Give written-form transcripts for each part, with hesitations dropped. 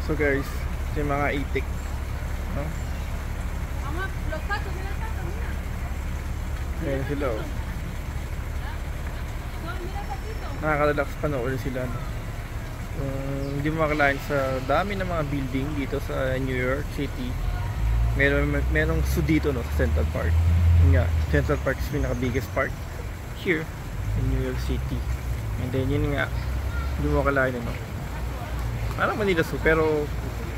So guys, ito yung mga itik, no? Ayan sila, oh. Nakaka-relax panoorin sila, no? Hindi mo makalain sa dami ng mga building dito sa New York City. Merong zoo dito, no, sa Central Park. Yun nga, Central Park is pinaka-biggest park here in New York City. And then yun nga, hindi mo makalain, no? Parang Manila Zoo, pero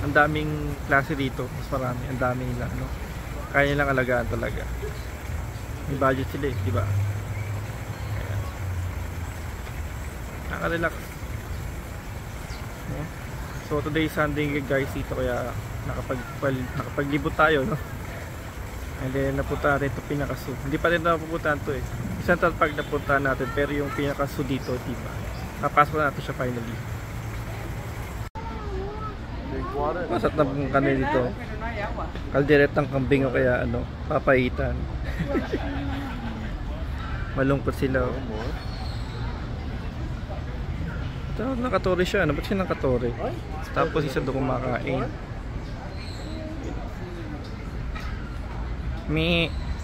ang daming klase dito, mas marami, ang dami nila, no? Kaya nilang alagaan talaga. May budget sila, eh, di ba? Nakaka-relax. No? So today is Sunday guys dito, kaya nakapaglibot tayo, no? And then napunta natin ito pinaka-zoo. Hindi pa rin napupuntahan to, eh. Central Park napuntahan natin, pero yung pinaka-zoo dito, di ba? Napasok na natin siya finally. Masat na pong kami dito. Kalderetang kambing o kaya ano, papaitan. Malungkot sila, oh. Ito, nakatore siya. Ano ba't siya nakatore? Tapos isa doon kumakain. Umihi.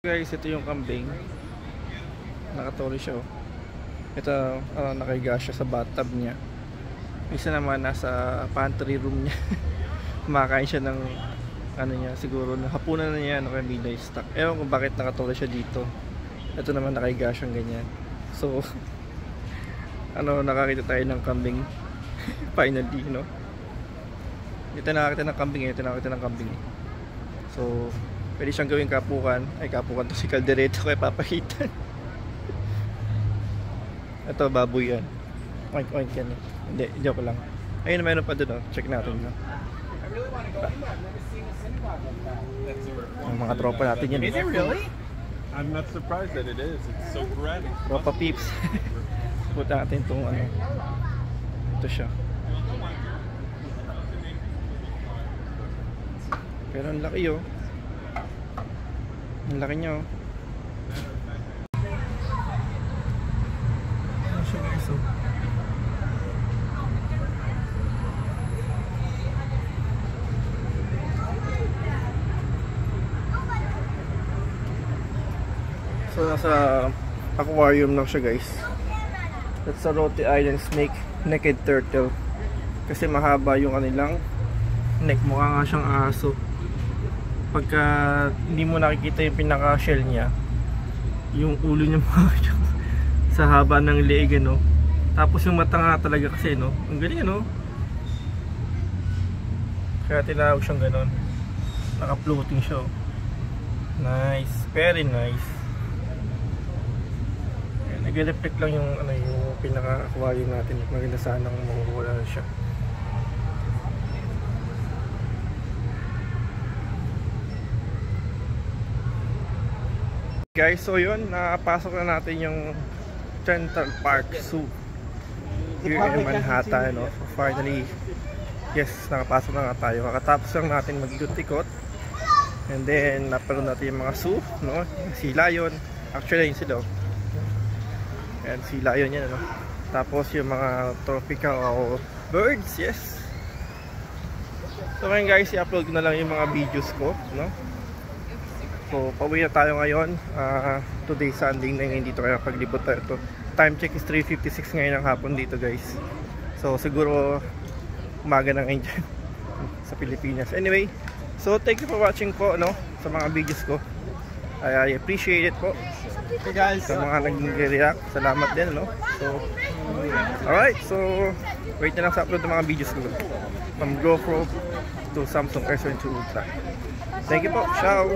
Guys, ito yung kambing. Nakatore siya, oh. Ito, nakahiga siya sa bathtub niya. Isa naman nasa pantry room niya. Kumakain siya ng ano niya, siguro na hapunan na niya, kaya midnight snack. Ewan kung bakit nakatulog siya dito. Ito naman nakahiga siyang ganyan. So nakakita tayo ng kambing. Finally, no? Dito nakakita ng kambing, ito nakakita ng kambing. So pwede siyang gawing kapukan. Ay, kapukan to si Caldereta, kaya papahitan. Ito, baboy yan. Oink oink yan, eh. Hindi, joke lang. Ayun, meron pa doon, oh. Check natin, no? Ang mga tropa natin yan. Is it really? I'm not surprised that it is. It's so sporadic. Tropa peeps. Punta natin itong ano. Ito siya. Pero ang laki, oh. Ang laki niya, oh. Ano siya, guys, oh. So nasa aquarium lang siya, guys. That's a Rote Island snake, naked turtle. Kasi mahaba yung kanilang neck, mukha nga siyang aso. Pagka hindi mo nakikita yung pinaka shell niya, yung ulo niya mukha sa haba ng leeg, no? Tapos yung mata nga talaga kasi, no? Ang galing, no? Kaya tinawag siyang ganon. Naka-floating siya, oh. Nice, very nice. Nag-reflect lang yung yung pinaka-aquarium natin. Maganda sanang makukuha na siya. Guys, so yun, napasok na natin yung Central Park Zoo here in Manhattan, no? So finally, yes, nakapasok na nga tayo. Kakatapos lang natin mag-ikot-ikot. And then, naparoon natin yung mga zoo, no? Si Lion. Actually, yun sila, oh. Ayan, si Lion yan, ano? Tapos yung mga tropical birds, yes. So ngayon guys, i-upload ko na lang yung mga videos ko, no? So pauwi na tayo ngayon. Today Sunday na ngayon dito, kaya paglibot tayo to. Time check is 3:56 ngayon ng hapon dito, guys. So siguro umaga na ngayon dyan sa Pilipinas. Anyway, so thank you for watching po, no? Sa mga videos ko, I appreciate it po. Hey guys, sa mga nag-react, salamat din, no? So alright, so wait na lang sa upload ng mga videos ko from GoPro to Samsung S22 Ultra. Thank you po, ciao!